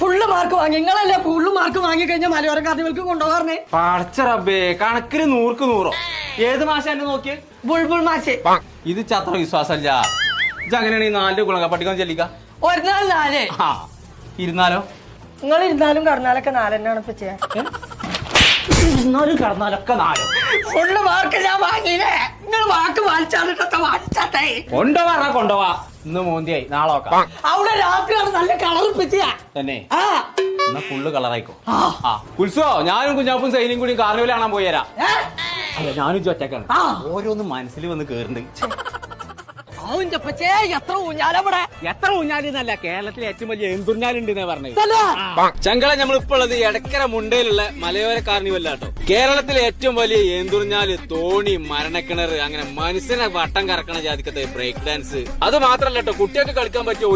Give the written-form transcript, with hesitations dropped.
Full mark വാങ്ങി നിങ്ങളല്ലേ full mark വാങ്ങി കഴിഞ്ഞാൽ മലയോര കാർണിവൽക്ക് കൊണ്ടുപോകാറേ. പടച്ചറബേ കണക്കിന് 100ക്ക് 100. ഏത് മാഷ എന്നെ നോക്കിയേ? ബുൾബുൾ മാഷ്. ഇത് ചത്ര വിശ്വാസല്ല. ഇത് അങ്ങനെയാണെങ്കിൽ 4 ഗുണക പഠിക്കാൻ ചെല്ലിക്ക. ഒരു നാൾ 4. ഇരുന്നാലോ? നിങ്ങൾ ഇരുന്നാലും കടന്നാലൊക്കെ 4 തന്നെയാണ് ഇപ്പൊ ചെയ്യാൻ. ഇരുന്നാലും കടന്നാലൊക്കെ 4. ഫുള്ള് മാർക്ക് ഞാൻ വാങ്ങിയില്ലേ. നിങ്ങൾ വാക്ക് വാങ്ങിച്ചാട്ടെ. കൊണ്ടുപോവാ. ഇന്ന് മോന്തിയായി, നാളെ നോക്കാം. അവിടെ രാത്രിയാണ് നല്ല കളർ പിച്ചിയാ തന്നെ. എന്നാ ഫുള്ള് കളറായിക്കോ. കുൽസോ, ഞാനും കുഞ്ഞാപ്പും സൈനിയും കൂടി കാർണിവൽ കാണാൻ പോയരാ. അല്ല, ഞാനും ഒറ്റക്കാണ്. ഓരോന്ന് മനസ്സിൽ വന്ന് കേറുന്നുണ്ട്. എത്ര ഊഞ്ഞാലവിടെ. എത്ര ഊഞ്ഞാലിന്നല്ല, കേരളത്തിലെ ഏറ്റവും വലിയ എന്തുഞ്ഞാലുണ്ട് പറഞ്ഞത്. ചങ്കള നമ്മളിപ്പോ ഉള്ളത് എടക്കര മുണ്ടയിലുള്ള മലയോര കാർണിവല്ലാട്ടോ. കേരളത്തിലെ ഏറ്റവും വലിയ ഏന്തുറിഞ്ഞാല്, തോണി, മരണക്കിണർ, അങ്ങനെ മനുഷ്യനെ വട്ടം കറക്കണ ജാതിക്കത്തെ ബ്രേക്ക് ഡാൻസ്. അത് മാത്രല്ല കേട്ടോ, കുട്ടികൾക്ക് കളിക്കാൻ പറ്റിയ